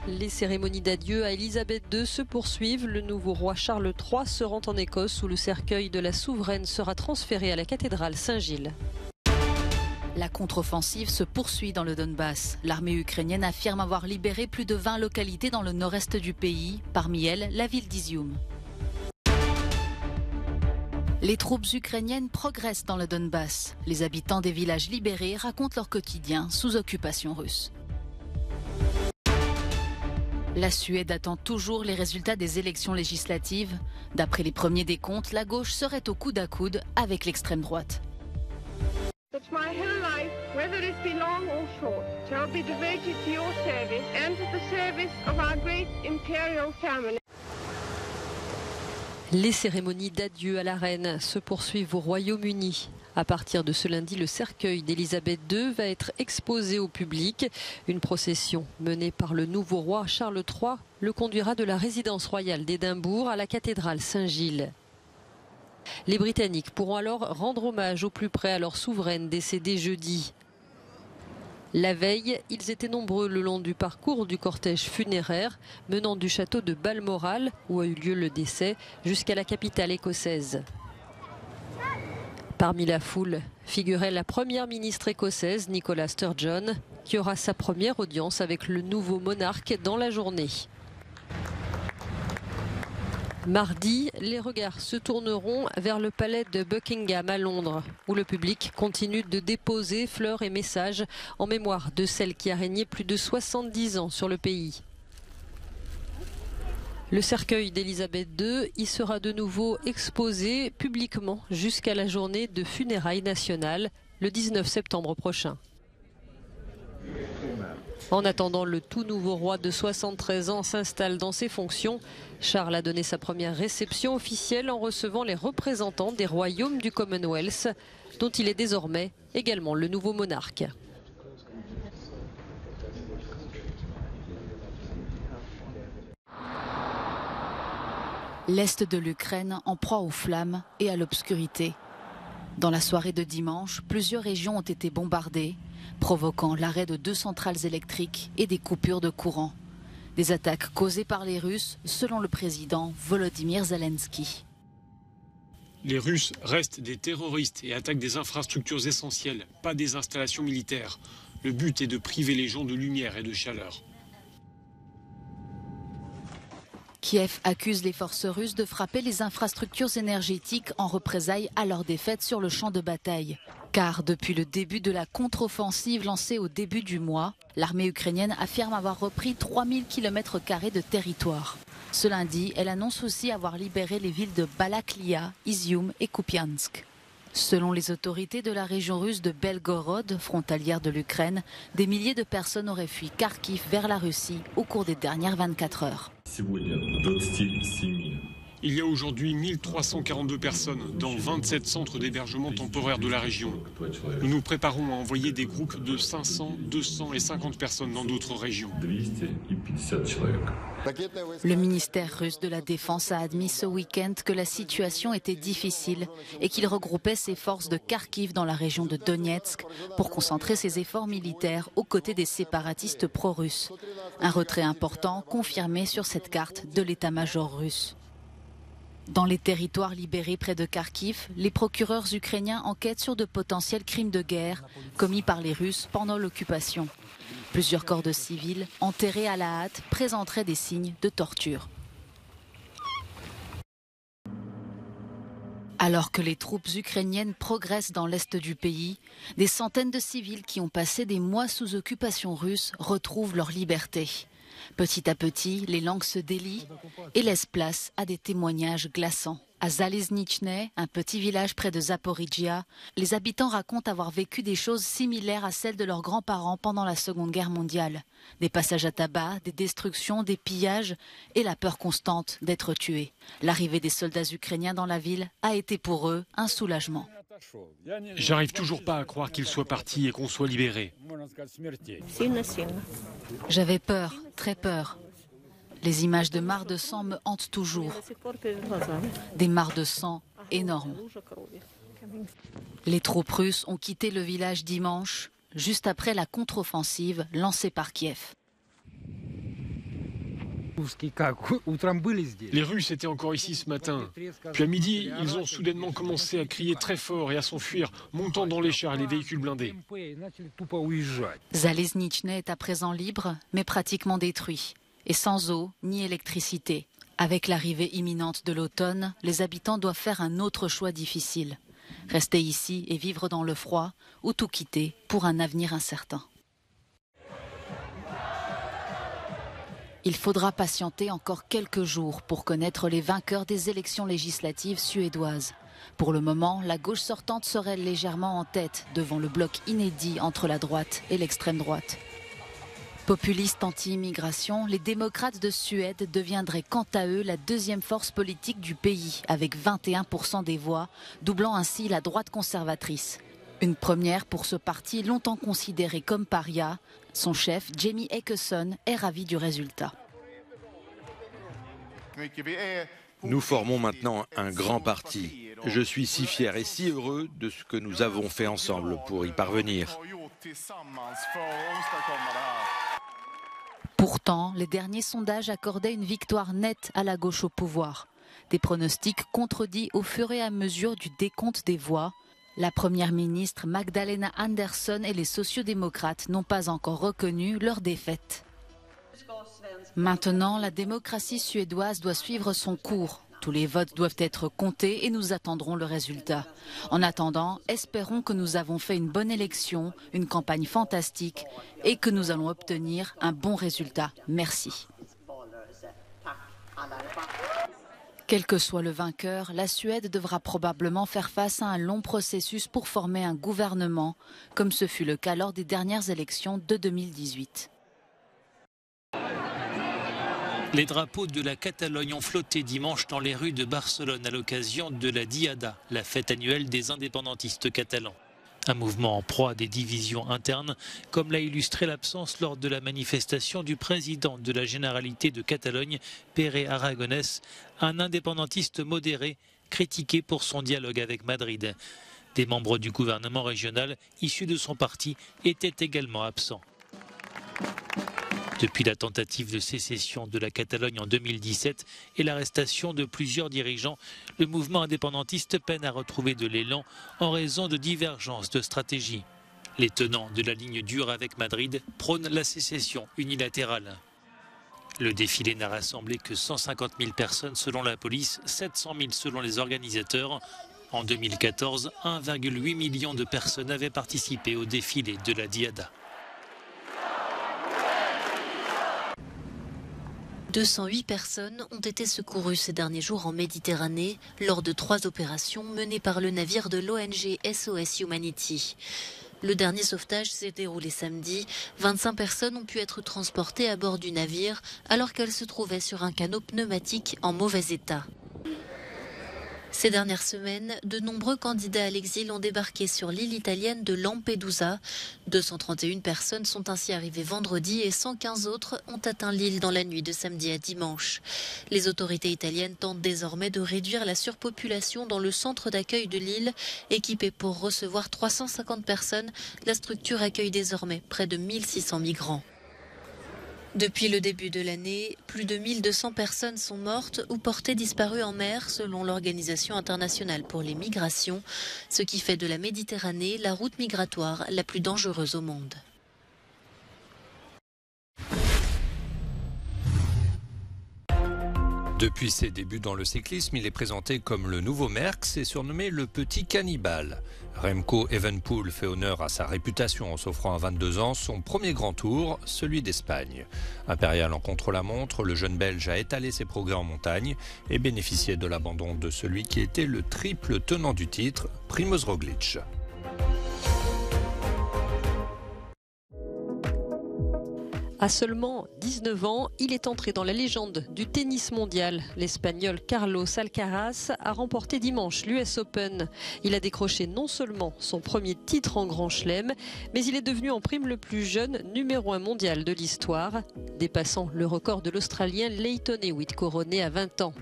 Les cérémonies d'adieu à Elisabeth II se poursuivent. Le nouveau roi Charles III se rend en Écosse où le cercueil de la souveraine sera transféré à la cathédrale Saint-Gilles. La contre-offensive se poursuit dans le Donbass. L'armée ukrainienne affirme avoir libéré plus de 20 localités dans le nord-est du pays, parmi elles la ville d'Izium. Les troupes ukrainiennes progressent dans le Donbass. Les habitants des villages libérés racontent leur quotidien sous occupation russe. La Suède attend toujours les résultats des élections législatives. D'après les premiers décomptes, la gauche serait au coude à coude avec l'extrême droite. That my whole life, whether it be long or short, shall be devoted to your service and to the service of our great imperial family. Les cérémonies d'adieu à la reine se poursuivent au Royaume-Uni. À partir de ce lundi, le cercueil d'Elisabeth II va être exposé au public. Une procession menée par le nouveau roi Charles III le conduira de la résidence royale d'Édimbourg à la cathédrale Saint-Gilles. Les Britanniques pourront alors rendre hommage au plus près à leur souveraine décédée jeudi. La veille, ils étaient nombreux le long du parcours du cortège funéraire menant du château de Balmoral, où a eu lieu le décès, jusqu'à la capitale écossaise. Parmi la foule figurait la première ministre écossaise, Nicola Sturgeon, qui aura sa première audience avec le nouveau monarque dans la journée. Mardi, les regards se tourneront vers le palais de Buckingham à Londres, où le public continue de déposer fleurs et messages en mémoire de celle qui a régné plus de 70 ans sur le pays. Le cercueil d'Elisabeth II y sera de nouveau exposé publiquement jusqu'à la journée de funérailles nationales, le 19 septembre prochain. En attendant, le tout nouveau roi de 73 ans s'installe dans ses fonctions. Charles a donné sa première réception officielle en recevant les représentants des royaumes du Commonwealth, dont il est désormais également le nouveau monarque. L'est de l'Ukraine en proie aux flammes et à l'obscurité. Dans la soirée de dimanche, plusieurs régions ont été bombardées, provoquant l'arrêt de 2 centrales électriques et des coupures de courant. Des attaques causées par les Russes, selon le président Volodymyr Zelensky. Les Russes restent des terroristes et attaquent des infrastructures essentielles, pas des installations militaires. Le but est de priver les gens de lumière et de chaleur. Kiev accuse les forces russes de frapper les infrastructures énergétiques en représailles à leur défaite sur le champ de bataille. Car depuis le début de la contre-offensive lancée au début du mois, l'armée ukrainienne affirme avoir repris 3000 km² de territoire. Ce lundi, elle annonce aussi avoir libéré les villes de Balaklia, Izium et Kupiansk. Selon les autorités de la région russe de Belgorod, frontalière de l'Ukraine, des milliers de personnes auraient fui Kharkiv vers la Russie au cours des dernières 24 heures. Il y a aujourd'hui 1342 personnes dans 27 centres d'hébergement temporaire de la région. Nous nous préparons à envoyer des groupes de 500, 200 et 50 personnes dans d'autres régions. Le ministère russe de la Défense a admis ce week-end que la situation était difficile et qu'il regroupait ses forces de Kharkiv dans la région de Donetsk pour concentrer ses efforts militaires aux côtés des séparatistes pro-russes. Un retrait important confirmé sur cette carte de l'état-major russe. Dans les territoires libérés près de Kharkiv, les procureurs ukrainiens enquêtent sur de potentiels crimes de guerre commis par les Russes pendant l'occupation. Plusieurs corps de civils, enterrés à la hâte, présenteraient des signes de torture. Alors que les troupes ukrainiennes progressent dans l'est du pays, des centaines de civils qui ont passé des mois sous occupation russe retrouvent leur liberté. Petit à petit, les langues se délient et laissent place à des témoignages glaçants. À Zaliznichne, un petit village près de Zaporijia, les habitants racontent avoir vécu des choses similaires à celles de leurs grands-parents pendant la Seconde Guerre mondiale. Des passages à tabac, des destructions, des pillages et la peur constante d'être tués. L'arrivée des soldats ukrainiens dans la ville a été pour eux un soulagement. J'arrive toujours pas à croire qu'ils soient partis et qu'on soit libérés. J'avais peur, très peur. Les images de mares de sang me hantent toujours. Des mares de sang énormes. Les troupes russes ont quitté le village dimanche, juste après la contre-offensive lancée par Kiev. Les Russes étaient encore ici ce matin. Puis à midi, ils ont soudainement commencé à crier très fort et à s'enfuir, montant dans les chars et les véhicules blindés. Zaleznične est à présent libre, mais pratiquement détruit, et sans eau ni électricité. Avec l'arrivée imminente de l'automne, les habitants doivent faire un autre choix difficile. Rester ici et vivre dans le froid, ou tout quitter pour un avenir incertain. Il faudra patienter encore quelques jours pour connaître les vainqueurs des élections législatives suédoises. Pour le moment, la gauche sortante serait légèrement en tête devant le bloc inédit entre la droite et l'extrême droite. Populistes anti-immigration, les démocrates de Suède deviendraient quant à eux la deuxième force politique du pays, avec 21% des voix, doublant ainsi la droite conservatrice. Une première pour ce parti longtemps considéré comme paria. Son chef, Jamie Ekesson, est ravi du résultat. Nous formons maintenant un grand parti. Je suis si fier et si heureux de ce que nous avons fait ensemble pour y parvenir. Pourtant, les derniers sondages accordaient une victoire nette à la gauche au pouvoir. Des pronostics contredits au fur et à mesure du décompte des voix. La première ministre Magdalena Andersson et les sociodémocrates n'ont pas encore reconnu leur défaite. Maintenant, la démocratie suédoise doit suivre son cours. Tous les votes doivent être comptés et nous attendrons le résultat. En attendant, espérons que nous avons fait une bonne élection, une campagne fantastique et que nous allons obtenir un bon résultat. Merci. Quel que soit le vainqueur, la Suède devra probablement faire face à un long processus pour former un gouvernement, comme ce fut le cas lors des dernières élections de 2018. Les drapeaux de la Catalogne ont flotté dimanche dans les rues de Barcelone à l'occasion de la Diada, la fête annuelle des indépendantistes catalans. Un mouvement en proie à des divisions internes, comme l'a illustré l'absence lors de la manifestation du président de la Généralité de Catalogne, Pere Aragonès, un indépendantiste modéré, critiqué pour son dialogue avec Madrid. Des membres du gouvernement régional, issus de son parti, étaient également absents. Depuis la tentative de sécession de la Catalogne en 2017 et l'arrestation de plusieurs dirigeants, le mouvement indépendantiste peine à retrouver de l'élan en raison de divergences de stratégie. Les tenants de la ligne dure avec Madrid prônent la sécession unilatérale. Le défilé n'a rassemblé que 150 000 personnes selon la police, 700 000 selon les organisateurs. En 2014, 1,8 million de personnes avaient participé au défilé de la Diada. 208 personnes ont été secourues ces derniers jours en Méditerranée lors de 3 opérations menées par le navire de l'ONG SOS Humanity. Le dernier sauvetage s'est déroulé samedi. 25 personnes ont pu être transportées à bord du navire alors qu'elles se trouvaient sur un canot pneumatique en mauvais état. Ces dernières semaines, de nombreux candidats à l'exil ont débarqué sur l'île italienne de Lampedusa. 231 personnes sont ainsi arrivées vendredi et 115 autres ont atteint l'île dans la nuit de samedi à dimanche. Les autorités italiennes tentent désormais de réduire la surpopulation dans le centre d'accueil de l'île. Équipée pour recevoir 350 personnes, la structure accueille désormais près de 1600 migrants. Depuis le début de l'année, plus de 1200 personnes sont mortes ou portées disparues en mer selon l'Organisation internationale pour les migrations, ce qui fait de la Méditerranée la route migratoire la plus dangereuse au monde. Depuis ses débuts dans le cyclisme, il est présenté comme le nouveau Merckx et surnommé le petit cannibale. Remco Evenepoel fait honneur à sa réputation en s'offrant à 22 ans son premier grand tour, celui d'Espagne. Impérial en contre-la-montre, le jeune Belge a étalé ses progrès en montagne et bénéficié de l'abandon de celui qui était le triple tenant du titre, Primož Roglič. À seulement 19 ans, il est entré dans la légende du tennis mondial. L'Espagnol Carlos Alcaraz a remporté dimanche l'US Open. Il a décroché non seulement son premier titre en Grand Chelem, mais il est devenu en prime le plus jeune numéro 1 mondial de l'histoire, dépassant le record de l'Australien Lleyton Hewitt couronné à 20 ans.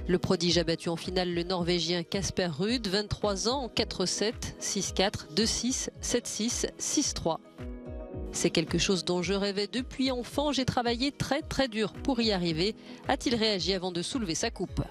Le prodige a battu en finale le Norvégien Casper Ruud, 23 ans, en 4-7, 6-4, 2-6, 7-6, 6-3. C'est quelque chose dont je rêvais depuis enfant. J'ai travaillé très dur pour y arriver. A-t-il réagi avant de soulever sa coupe ?